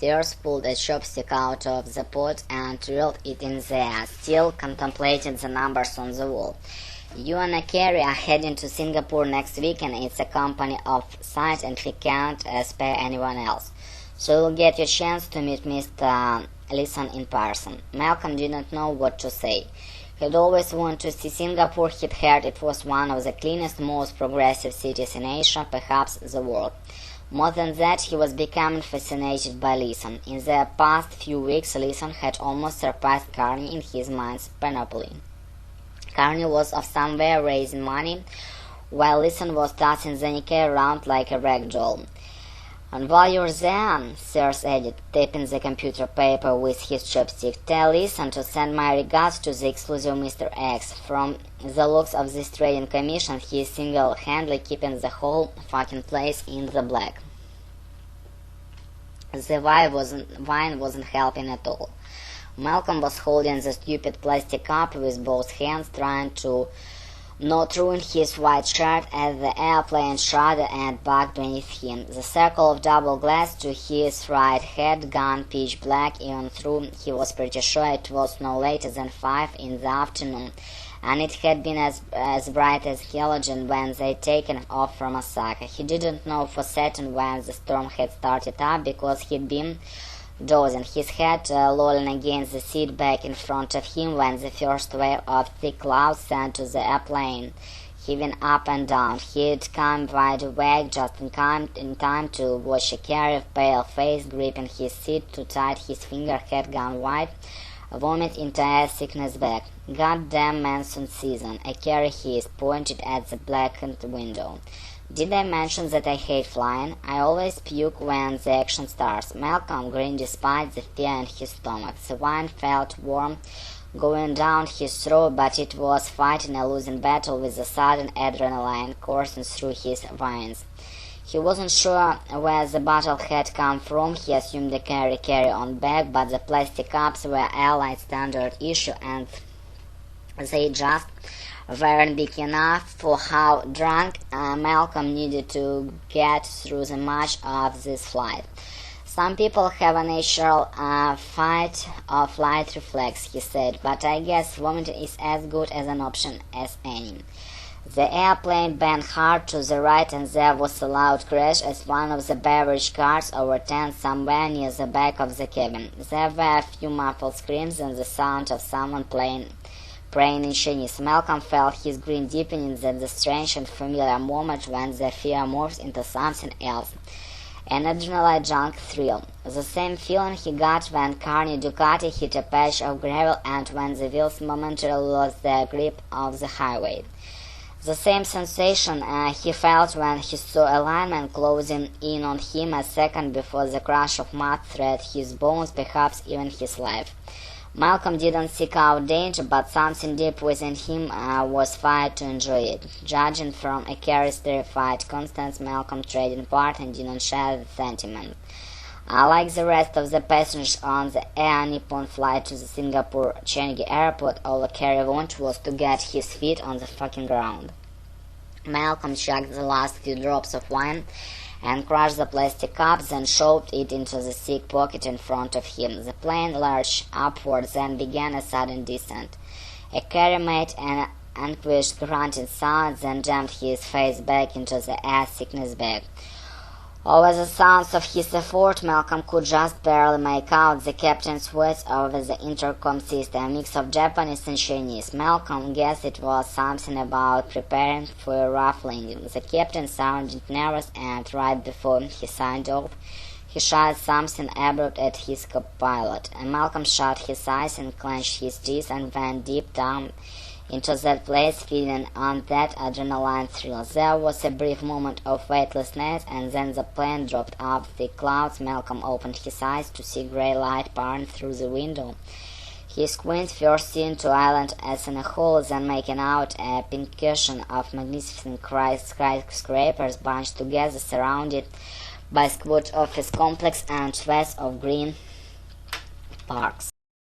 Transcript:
upstairs, pulled a chopstick out of the pot and twirled it in the air, still contemplating the numbers on the wall. "You and Carrie are heading to Singapore next week, and it's a company of sight, and we can't spare anyone else. So you'll get your chance to meet Mr. Leeson in person." Malcolm didn't know what to say. He'd always wanted to see Singapore. He'd heard it was one of the cleanest, most progressive cities in Asia, perhaps the world. More than that, he was becoming fascinated by Leeson. In the past few weeks, Leeson had almost surpassed Carney in his mind's panoply. Carney was off somewhere raising money, while Leeson was tossing the Nikkei around like a rag doll. "And while you're there," Sears added, tapping the computer paper with his chopstick, "tell Leeson to send my regards to the exclusive Mr. X. From the looks of this trading commission, he is single-handedly keeping the whole fucking place in the black." The wine wasn't helping at all. Malcolm was holding the stupid plastic cup with both hands, trying to not ruin his white shirt as the airplane shuddered and bugged beneath him. The circle of double glass to his right had gone pitch black, even though he was pretty sure it was no later than 5 in the afternoon, and it had been as bright as halogen when they'd taken off from Osaka. He didn't know for certain when the storm had started up, because he'd been dozing, his head lolling against the seat back in front of him when the first wave of thick clouds sent to the airplane, heaving up and down. He'd come wide awake just in time to watch a carrier, pale face, gripping his seat too tight, his finger had gone white, vomit entire sickness back. "Goddamn monsoon season," a carrier hissed, pointed at the blackened window. "Did I mention that I hate flying? I always puke when the action starts." Malcolm grinned despite the fear in his stomach. The wine felt warm going down his throat, but it was fighting a losing battle with the sudden adrenaline coursing through his veins. He wasn't sure where the bottle had come from. He assumed the carry-on bag, but the plastic cups were Allied standard issue, and they just weren't big enough for how drunk Malcolm needed to get through the much of this flight. "Some people have a natural fight or flight reflex," he said, "but I guess vomiting is as good as an option as any." The airplane bent hard to the right, and there was a loud crash as one of the beverage carts overturned somewhere near the back of the cabin. There were a few muffled screams and the sound of someone praying in Chinese. Malcolm felt his grin deepening at the strange and familiar moment when the fear morphs into something else, an adrenaline-junk thrill. The same feeling he got when Carney Ducati hit a patch of gravel and when the wheels momentarily lost their grip of the highway. The same sensation he felt when he saw a lineman closing in on him a second before the crush of mud thread his bones, perhaps even his life. Malcolm didn't seek out danger, but something deep within him was fired to enjoy it. Judging from a carrier's terrified constance, Malcolm traded part and didn't share the sentiment. Like the rest of the passengers on the Air Nippon flight to the Singapore Changi airport, all the carrier wanted was to get his feet on the fucking ground. Malcolm chugged the last few drops of wine and crushed the plastic cups, then shoved it into the thick pocket in front of him. The plane lurched upward, then began a sudden descent. A carrier made an anguished grunting sound, then jammed his face back into the air sickness bag. Over the sounds of his effort, Malcolm could just barely make out the captain's voice over the intercom system, a mix of Japanese and Chinese. Malcolm guessed it was something about preparing for a rough landing. The captain sounded nervous, and right before he signed off, he shouted something abrupt at his co-pilot. And Malcolm shut his eyes and clenched his teeth and went deep down into that place, feeding on that adrenaline thrill. There was a brief moment of weightlessness, and then the plane dropped up thick clouds. Malcolm opened his eyes to see grey light pouring through the window. He squinted, first seeing two islands as in a whole, then making out a pincushion of magnificent skyscrapers bunched together, surrounded by squat office complex and swaths of green parks.